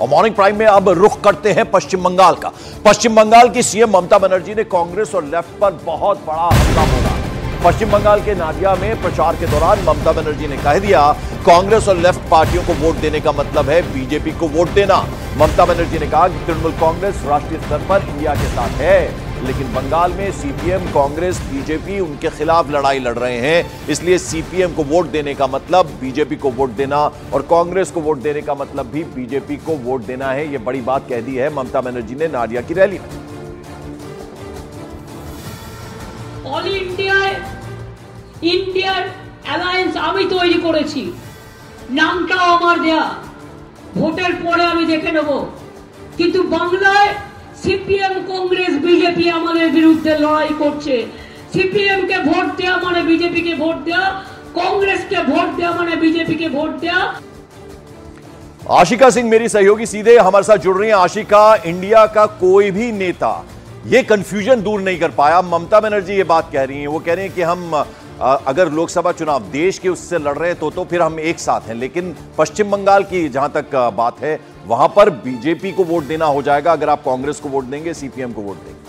और morning prime में अब रुख करते हैं पश्चिम बंगाल का। पश्चिम बंगाल की सीएम ममता बनर्जी ने कांग्रेस और लेफ्ट पर बहुत बड़ा हमला बोला। पश्चिम बंगाल के नादिया में प्रचार के दौरान ममता बनर्जी ने कह दिया, कांग्रेस और लेफ्ट पार्टियों को वोट देने का मतलब है बीजेपी को वोट देना। ममता बनर्जी ने कहा कि तृणमूल कांग्रेस राष्ट्रीय स्तर पर इंडिया के साथ है, लेकिन बंगाल में सीपीएम, कांग्रेस, बीजेपी उनके खिलाफ लड़ाई लड़ रहे हैं। इसलिए सीपीएम को वोट देने का मतलब बीजेपी को वोट देना और कांग्रेस को वोट देने का मतलब भी बीजेपी को वोट देना है। यह बड़ी बात कह दी है ममता बनर्जी ने नादिया की रैली में। অল ইন্ডিয়ার অ্যালায়েন্স আমি তৈরি করেছি, নামটাও আমার দেয়া, ভোটের পরে আমি দেখে নেব। কিন্তু বাংলায় সিপিএম, কংগ্রেস, বিজেপি আমাদের বিরুদ্ধে লড়াই করছে। সিপিএম কে ভোট দেওয়া মানে বিজেপি কে ভোট দেওয়া, कांग्रेस के वोट दिया मैंने बीजेपी के वोट दिया। आशिका सिंह मेरी सहयोगी सीधे हमारे साथ जुड़ रही हैं। आशिका, इंडिया का कोई भी नेता ये कंफ्यूजन दूर नहीं कर पाया। ममता बनर्जी ये बात कह रही हैं, वो कह रही हैं कि हम अगर लोकसभा चुनाव देश के उससे लड़ रहे हैं तो फिर हम एक साथ हैं, लेकिन पश्चिम बंगाल की जहां तक बात है वहां पर बीजेपी को वोट देना हो जाएगा अगर आप कांग्रेस को वोट देंगे, सीपीएम को वोट देंगे।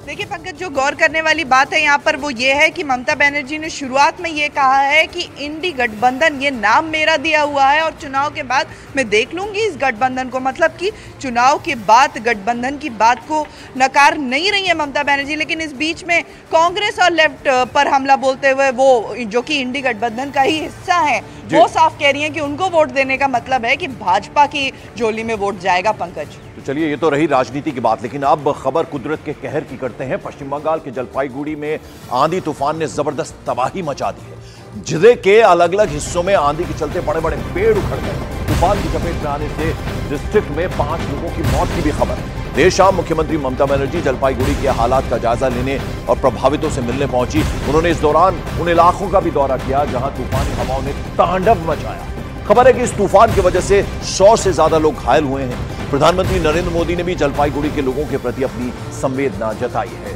देखिए पंकज, जो गौर करने वाली बात है यहाँ पर वो ये है कि ममता बनर्जी ने शुरुआत में ये कहा है कि इंडी गठबंधन ये नाम मेरा दिया हुआ है और चुनाव के बाद मैं देख लूंगी इस गठबंधन को। मतलब कि चुनाव के बाद गठबंधन की बात को नकार नहीं रही है ममता बनर्जी, लेकिन इस बीच में कांग्रेस और लेफ्ट पर हमला बोलते हुए वो जो कि इंडी गठबंधन का ही हिस्सा है वो साफ कह रही है कि उनको वोट देने का मतलब है कि भाजपा की झोली में वोट जाएगा। पंकज, तो चलिए, ये तो रही राजनीति की बात, लेकिन अब खबर कुदरत के कहर की करते हैं। पश्चिम बंगाल के जलपाईगुड़ी में आंधी तूफान ने जबरदस्त तबाही मचा दी है। जिले के अलग अलग हिस्सों में आंधी के चलते बड़े बड़े पेड़ उखड़ गए। तूफान की चपेट में आने से डिस्ट्रिक्ट में 5 लोगों की मौत की भी खबर है। देर शाम मुख्यमंत्री ममता बनर्जी जलपाईगुड़ी के हालात का जायजा लेने और प्रभावितों से मिलने पहुंची। उन्होंने इस दौरान उन इलाकों का भी दौरा किया जहां तूफानी हवाओं ने तांडव मचाया। खबर है कि इस तूफान की वजह से 100 से ज्यादा लोग घायल हुए हैं। प्रधानमंत्री नरेंद्र मोदी ने भी जलपाईगुड़ी के लोगों के प्रति अपनी संवेदना जताई है।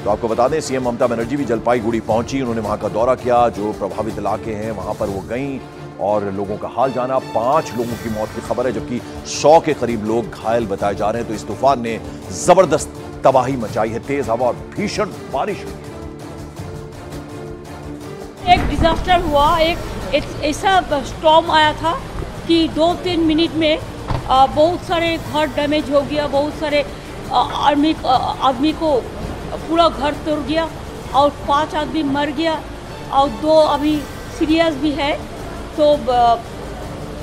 तो आपको बता दें, सीएम ममता बनर्जी भी जलपाईगुड़ी पहुंची। उन्होंने वहां का दौरा किया, जो प्रभावित इलाके हैं वहां पर वो गईं और लोगों का हाल जाना। 5 लोगों की मौत की खबर है, जबकि 100 के करीब लोग घायल बताए जा रहे हैं। तो इस तूफान ने जबरदस्त तबाही मचाई है। तेज हवा और भीषण बारिश हुई है। एक डिजास्टर हुआ, एक ऐसा स्टॉर्म आया था कि 2-3 मिनट में बहुत सारे घर डैमेज हो गया, बहुत सारे आदमी को पूरा घर तोड़ गया और 5 आदमी मर गया और 2 अभी सीरियस भी है। तो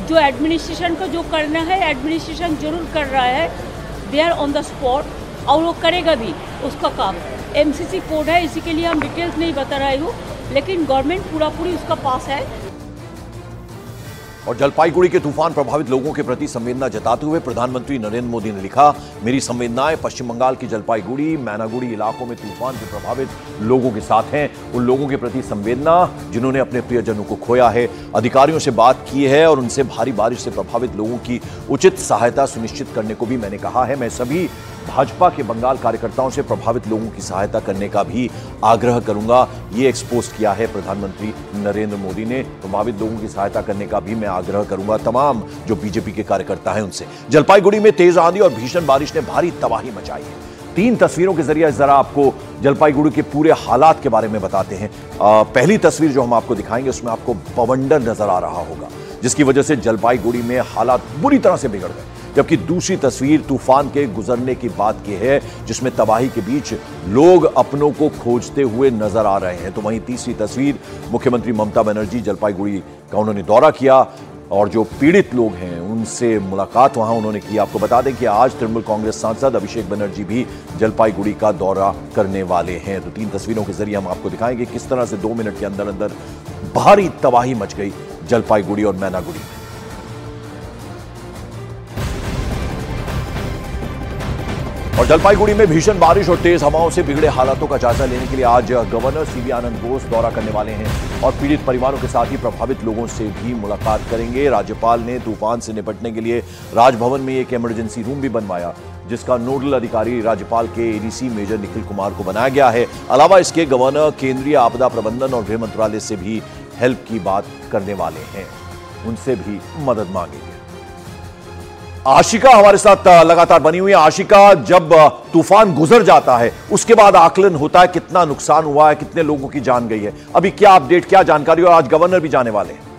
जो एडमिनिस्ट्रेशन को जो करना है, एडमिनिस्ट्रेशन जरूर कर रहा है, they are on the spot और वो करेगा भी उसका काम। एमसीसी कोड है, इसी के लिए हम डिटेल्स नहीं बता रही हूँ, लेकिन गवर्नमेंट पूरी उसका पास है। और जलपाईगुड़ी के तूफान प्रभावित लोगों के प्रति संवेदना जताते हुए प्रधानमंत्री नरेंद्र मोदी ने लिखा, मेरी संवेदनाएं पश्चिम बंगाल की जलपाईगुड़ी, मैनागुड़ी इलाकों में तूफान से प्रभावित लोगों के साथ हैं। उन लोगों के प्रति संवेदना जिन्होंने अपने प्रियजनों को खोया है। अधिकारियों से बात की है और उनसे भारी बारिश से प्रभावित लोगों की उचित सहायता सुनिश्चित करने को भी मैंने कहा है। मैं सभी भाजपा के बंगाल कार्यकर्ताओं से प्रभावित लोगों की सहायता करने का भी आग्रह करूंगा। ये एक्सपोज किया है प्रधानमंत्री नरेंद्र मोदी ने। प्रभावित लोगों की सहायता करने का भी मैं आग्रह करूंगा तमाम जो बीजेपी के कार्यकर्ता हैं उनसे। जलपाईगुड़ी में तेज आंधी और भीषण बारिश ने भारी तबाही मचाई है। 3 तस्वीरों के जरिए जरा आपको जलपाईगुड़ी के पूरे हालात के बारे में बताते हैं। पहली तस्वीर जो हम आपको दिखाएंगे उसमें आपको बवंडर नजर आ रहा होगा, जिसकी वजह से जलपाईगुड़ी में हालात बुरी तरह से बिगड़ गए। जबकि दूसरी तस्वीर तूफान के गुजरने की बात की है, जिसमें तबाही के बीच लोग अपनों को खोजते हुए नजर आ रहे हैं। तो वहीं तीसरी तस्वीर मुख्यमंत्री ममता बनर्जी जलपाईगुड़ी का उन्होंने दौरा किया और जो पीड़ित लोग हैं उनसे मुलाकात वहां उन्होंने की। आपको बता दें कि आज तृणमूल कांग्रेस सांसद अभिषेक बनर्जी भी जलपाईगुड़ी का दौरा करने वाले हैं। तो 3 तस्वीरों के जरिए हम आपको दिखाएंगे किस तरह से 2 मिनट के अंदर अंदर भारी तबाही मच गई जलपाईगुड़ी और मैनागुड़ी में। और जलपाईगुड़ी में भीषण बारिश और तेज हवाओं से बिगड़े हालातों का जायजा लेने के लिए आज गवर्नर सीवी आनंद बोस दौरा करने वाले हैं और पीड़ित परिवारों के साथ ही प्रभावित लोगों से भी मुलाकात करेंगे। राज्यपाल ने तूफान से निपटने के लिए राजभवन में एक इमरजेंसी रूम भी बनवाया। जिसका नोडल अधिकारी राज्यपाल के एडीसी मेजर निखिल कुमार को बनाया गया है। अलावा इसके गवर्नर केंद्रीय आपदा प्रबंधन और गृह मंत्रालय से भी हेल्प की बात करने वाले हैं, उनसे भी मदद मांगेंगे। आशिका हमारे साथ लगातार बनी हुई है। आशिका, जब तूफान गुजर जाता है उसके बाद आकलन होता है कितना नुकसान हुआ है, कितने लोगों की जान गई है, अभी क्या अपडेट, क्या जानकारी, और आज गवर्नर भी जाने वाले हैं?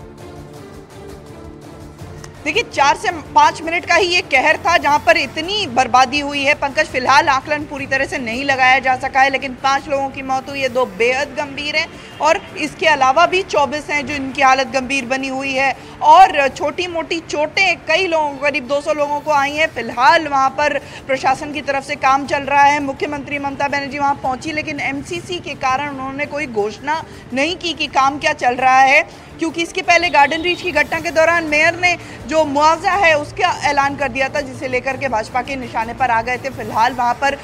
देखिए 4 से 5 मिनट का ही ये कहर था जहां पर इतनी बर्बादी हुई है पंकज। फिलहाल आकलन पूरी तरह से नहीं लगाया जा सका है, लेकिन 5 लोगों की मौत हुई है, 2 बेहद गंभीर हैं और इसके अलावा भी 24 हैं जो इनकी हालत गंभीर बनी हुई है और छोटी मोटी चोटें कई लोगों, करीब 200 लोगों को आई हैं। फिलहाल वहां पर प्रशासन की तरफ से काम चल रहा है। मुख्यमंत्री ममता बनर्जी वहां पहुंची, लेकिन एमसीसी के कारण उन्होंने कोई घोषणा नहीं की कि काम क्या चल रहा है, क्योंकि इसके पहले गार्डन रीच की घटना के दौरान मेयर ने जो मुआवजा है उसका ऐलान कर दिया था, जिसे लेकर के भाजपा के निशाने पर आ गए थे। फिलहाल वहां पर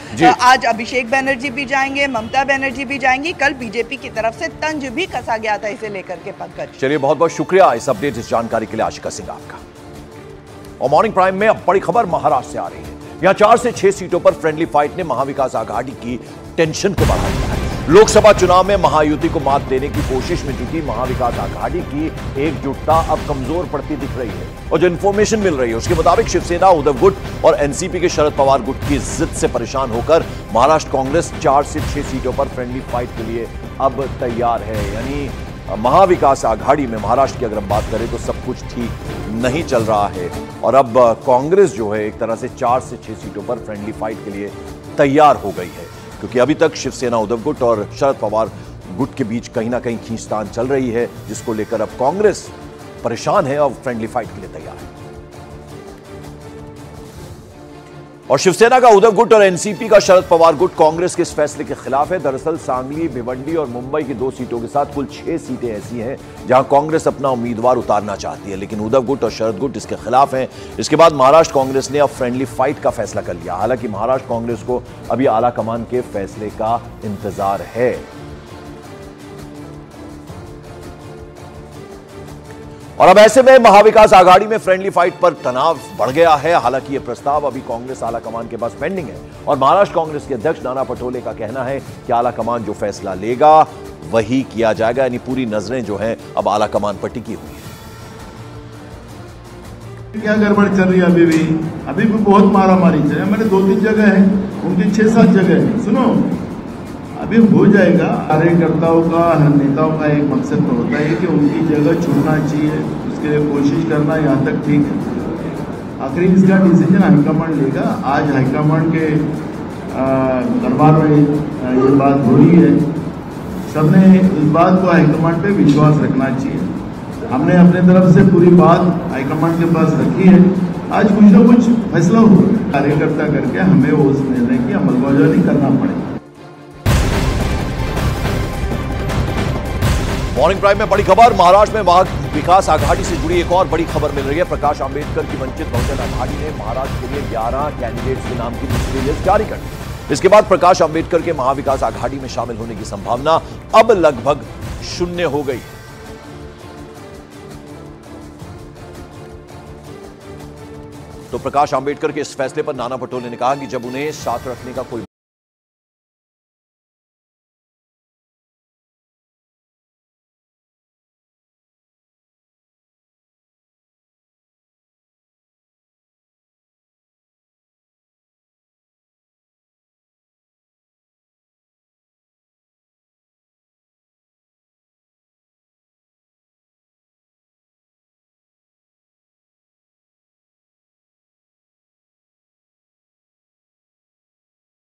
आज अभिषेक बनर्जी भी जाएंगे, ममता बनर्जी भी जाएंगी। कल बीजेपी की तरफ से तंज भी कसा गया था इसे लेकर के पंकज। चलिए, बहुत बहुत शुक्रिया इस अपडेट, इस जानकारी के लिए आशिका सिंह आपका। और मॉर्निंग प्राइम में अब बड़ी खबर महाराष्ट्र से आ रही है। यहां 4 से 6 सीटों पर फ्रेंडली फाइट ने महाविकास आघाड़ी की टेंशन को बढ़ा दिया है। लोकसभा चुनाव में महायुति को मात देने की कोशिश में जुटी महाविकास आघाड़ी की एकजुटता अब कमजोर पड़ती दिख रही है। और जो इंफॉर्मेशन मिल रही है उसके मुताबिक शिवसेना, उद्धव गुट और एनसीपी के शरद पवार गुट की जिद से परेशान होकर महाराष्ट्र कांग्रेस 4 से 6 सीटों पर फ्रेंडली फाइट के लिए अब तैयार है। यानी महाविकास आघाड़ी में महाराष्ट्र की अगर हम बात करें तो सब कुछ ठीक नहीं चल रहा है और अब कांग्रेस जो है एक तरह से 4 से 6 सीटों पर फ्रेंडली फाइट के लिए तैयार हो गई है, क्योंकि अभी तक शिवसेना, उद्धव गुट और शरद पवार गुट के बीच कहीं ना कहीं खींचतान चल रही है, जिसको लेकर अब कांग्रेस परेशान है और फ्रेंडली फाइट के लिए तैयार है। और शिवसेना का उद्धव गुट और एनसीपी का शरद पवार गुट कांग्रेस के इस फैसले के खिलाफ है। दरअसल सांगली, भिवंडी और मुंबई की 2 सीटों के साथ कुल 6 सीटें ऐसी हैं जहां कांग्रेस अपना उम्मीदवार उतारना चाहती है, लेकिन उद्धव गुट और शरद गुट इसके खिलाफ हैं। इसके बाद महाराष्ट्र कांग्रेस ने अब फ्रेंडली फाइट का फैसला कर लिया। हालांकि महाराष्ट्र कांग्रेस को अभी आला कमान के फैसले का इंतजार है। और अब ऐसे में महाविकास आघाड़ी में फ्रेंडली फाइट पर तनाव बढ़ गया है। हालांकि यह प्रस्ताव अभी कांग्रेस आला कमान के पास पेंडिंग है और महाराष्ट्र कांग्रेस के अध्यक्ष नाना पटोले का कहना है कि आला कमान जो फैसला लेगा वही किया जाएगा। यानी पूरी नजरें जो हैं अब आला कमान पर टिकी हुई है। क्या गड़बड़ चल रही है अभी भी बहुत मारामारी चल रही है। मैंने 2-3 जगह है, उनकी 6-7 जगह है। सुनो, अभी हो जाएगा। कार्यकर्ताओं का, नेताओं का एक मकसद तो होता है कि उनकी जगह छूटना चाहिए, उसके लिए कोशिश करना, यहाँ तक ठीक है। आखिरी इसका डिसीजन हाईकमांड लेगा। आज हाईकमांड के दरबार में ये बात हो रही है। सबने इस बात को हाईकमांड पे विश्वास रखना चाहिए। हमने अपने तरफ से पूरी बात हाईकमांड के पास रखी है। आज कुछ ना कुछ फैसला होगा, कार्यकर्ता करके हमें वो उस निर्णय की अमलबजावनी करना पड़ेगा। मॉर्निंग प्राइम में बड़ी खबर, महाराष्ट्र में महाविकास आघाड़ी से जुड़ी एक और बड़ी खबर मिल रही है। प्रकाश आंबेडकर की वंचित बहुजन आघाड़ी ने महाराष्ट्र के लिए 11 कैंडिडेट्स के नाम की दूसरी लिस्ट जारी कर दी। इसके बाद प्रकाश आंबेडकर के महाविकास आघाड़ी में शामिल होने की संभावना अब लगभग 0 हो गई। तो प्रकाश आंबेडकर के इस फैसले पर नाना पटोले ने कहा कि जब उन्हें साथ रखने का कोई